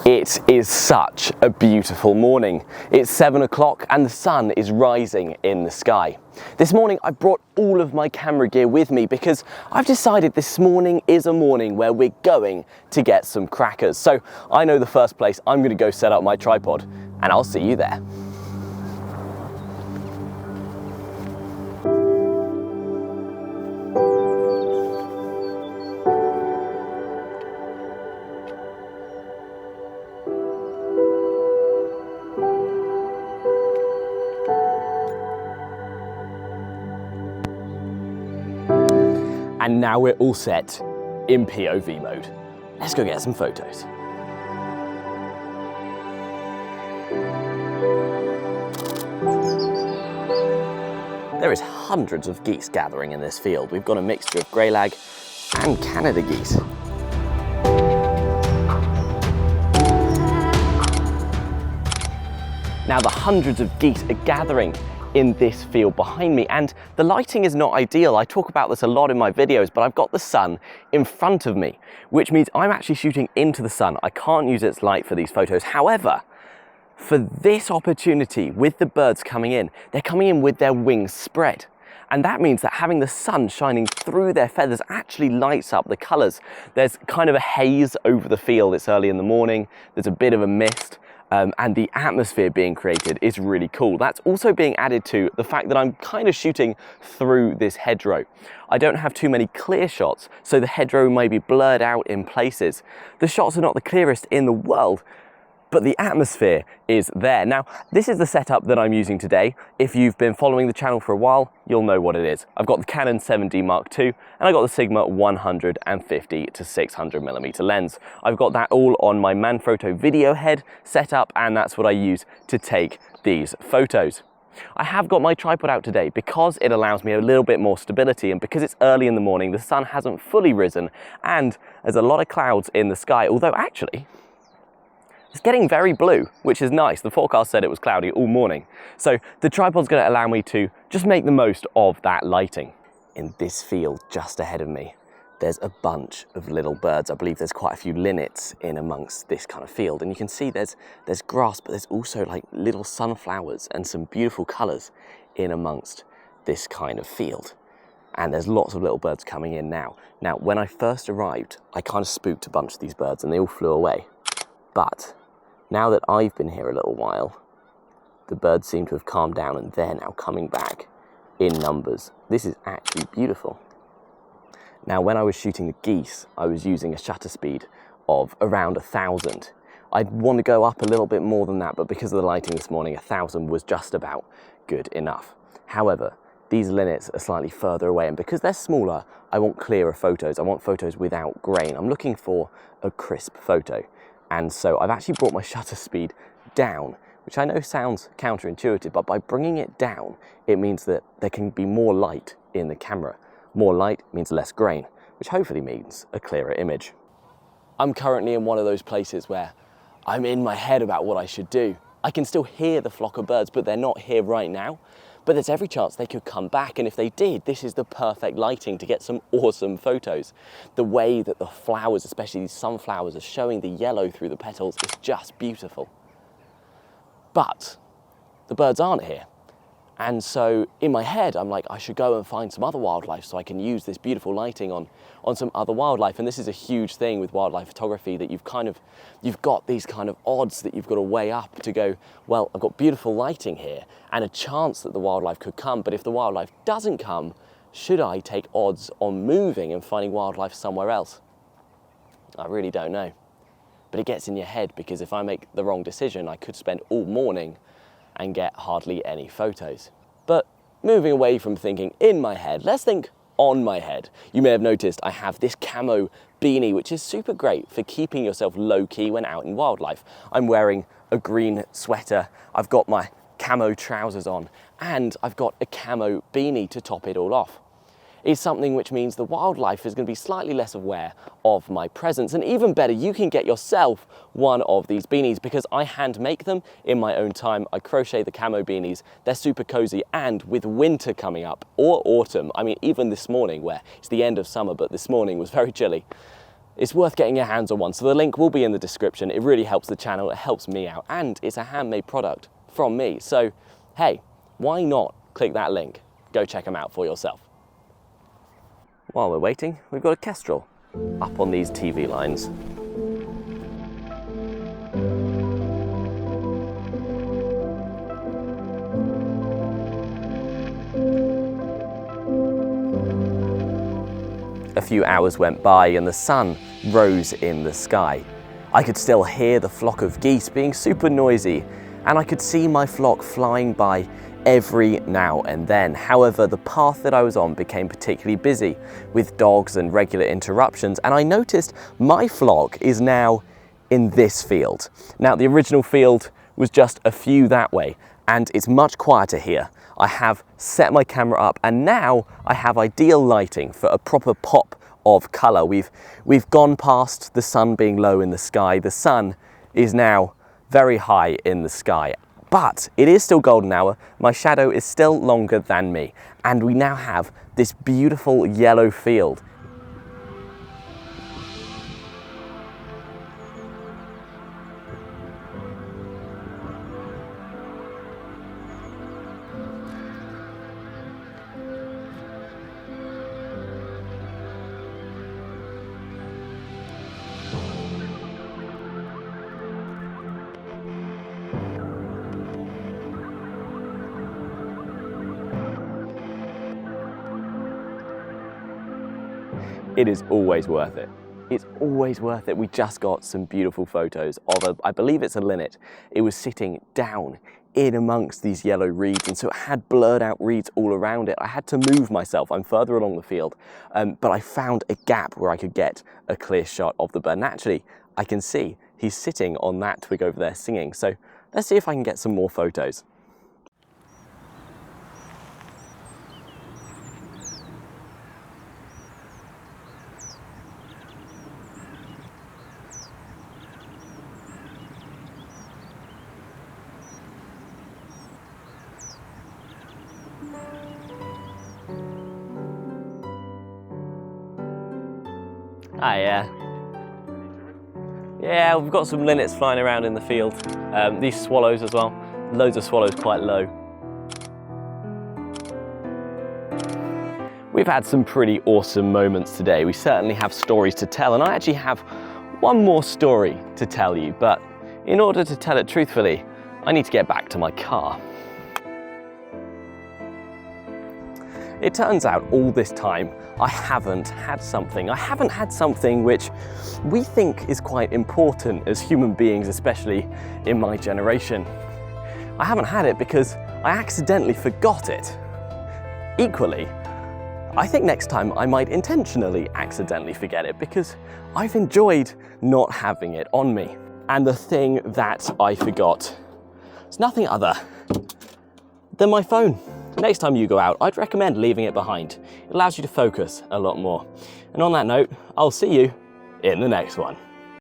It is such a beautiful morning. It's 7 o'clock and the sun is rising in the sky. This morning I brought all of my camera gear with me because I've decided this morning is a morning where we're going to get some crackers. So I know the first place I'm going to go set up my tripod, and I'll see you there. And now we're all set in POV mode. Let's go get some photos. There is hundreds of geese gathering in this field. We've got a mixture of greylag and Canada geese. Now the hundreds of geese are gathering in this field behind me, and the lighting is not ideal. I talk about this a lot in my videos, but I've got the sun in front of me, which means I'm actually shooting into the sun. I can't use its light for these photos. However, for this opportunity with the birds coming in, they're coming in with their wings spread. And that means that having the sun shining through their feathers actually lights up the colors. There's kind of a haze over the field. It's early in the morning. There's a bit of a mist. And the atmosphere being created is really cool. That's also being added to the fact that I'm kind of shooting through this hedgerow. I don't have too many clear shots, so the hedgerow may be blurred out in places. The shots are not the clearest in the world, but the atmosphere is there. Now, this is the setup that I'm using today. If you've been following the channel for a while, you'll know what it is. I've got the Canon 7D Mark II, and I've got the Sigma 150 to 600mm lens. I've got that all on my Manfrotto video head set up, and that's what I use to take these photos. I have got my tripod out today because it allows me a little bit more stability, and because it's early in the morning, the sun hasn't fully risen, and there's a lot of clouds in the sky, although actually, it's getting very blue, which is nice. The forecast said it was cloudy all morning. So the tripod's going to allow me to just make the most of that lighting. In this field just ahead of me, there's a bunch of little birds. I believe there's quite a few linnets in amongst this kind of field. And you can see there's grass, but there's also like little sunflowers and some beautiful colors in amongst this kind of field. And there's lots of little birds coming in now. Now, when I first arrived, I kind of spooked a bunch of these birds and they all flew away. But now that I've been here a little while, the birds seem to have calmed down and they're now coming back in numbers. This is actually beautiful. Now, when I was shooting the geese, I was using a shutter speed of around 1,000. I'd want to go up a little bit more than that, but because of the lighting this morning, 1,000 was just about good enough. However, these linnets are slightly further away, and because they're smaller, I want clearer photos. I want photos without grain. I'm looking for a crisp photo. And so I've actually brought my shutter speed down, which I know sounds counterintuitive, but by bringing it down, it means that there can be more light in the camera. More light means less grain, which hopefully means a clearer image. I'm currently in one of those places where I'm in my head about what I should do. I can still hear the flock of birds, but they're not here right now. But there's every chance they could come back, and if they did, this is the perfect lighting to get some awesome photos. The way that the flowers, especially these sunflowers, are showing the yellow through the petals is just beautiful. But the birds aren't here. And so in my head, I'm like, I should go and find some other wildlife so I can use this beautiful lighting on some other wildlife. And this is a huge thing with wildlife photography, that you've got these kind of odds that you've got to weigh up to go, well, I've got beautiful lighting here and a chance that the wildlife could come. But if the wildlife doesn't come, should I take odds on moving and finding wildlife somewhere else? I really don't know. But it gets in your head, because if I make the wrong decision, I could spend all morning and get hardly any photos. But moving away from thinking in my head, let's think on my head. You may have noticed I have this camo beanie, which is super great for keeping yourself low-key when out in wildlife. I'm wearing a green sweater, I've got my camo trousers on, and I've got a camo beanie to top it all off. It's something which means the wildlife is going to be slightly less aware of my presence. And even better, you can get yourself one of these beanies, because I hand make them in my own time. I crochet the camo beanies. They're super cozy, and with winter coming up, or autumn, I mean, even this morning, where it's the end of summer, but this morning was very chilly, it's worth getting your hands on one. So the link will be in the description. It really helps the channel, it helps me out, and it's a handmade product from me. So hey, why not click that link? Go check them out for yourself. While we're waiting, we've got a kestrel up on these TV lines. A few hours went by and the sun rose in the sky. I could still hear the flock of geese being super noisy, and I could see my flock flying by every now and then. However, the path that I was on became particularly busy with dogs and regular interruptions, and I noticed my flock is now in this field. Now, the original field was just a few that way, and it's much quieter here. I have set my camera up, and now I have ideal lighting for a proper pop of color. We've gone past the sun being low in the sky. The sun is now very high in the sky, but it is still golden hour. My shadow is still longer than me, and we now have this beautiful yellow field. It is always worth it. It's always worth it. We just got some beautiful photos of I believe it's a linnet. It was sitting down in amongst these yellow reeds, and so it had blurred out reeds all around it. I had to move myself. I'm further along the field, but I found a gap where I could get a clear shot of the bird. And actually, I can see he's sitting on that twig over there singing. So let's see if I can get some more photos. Ah, yeah, we've got some linnets flying around in the field. These swallows as well. Loads of swallows quite low. We've had some pretty awesome moments today. We certainly have stories to tell, and I actually have one more story to tell you, but in order to tell it truthfully, I need to get back to my car. It turns out all this time I haven't had something which we think is quite important as human beings, especially in my generation. I haven't had it because I accidentally forgot it. Equally, I think next time I might intentionally accidentally forget it because I've enjoyed not having it on me. And the thing that I forgot is nothing other than my phone. Next time you go out, I'd recommend leaving it behind. It allows you to focus a lot more. And on that note, I'll see you in the next one.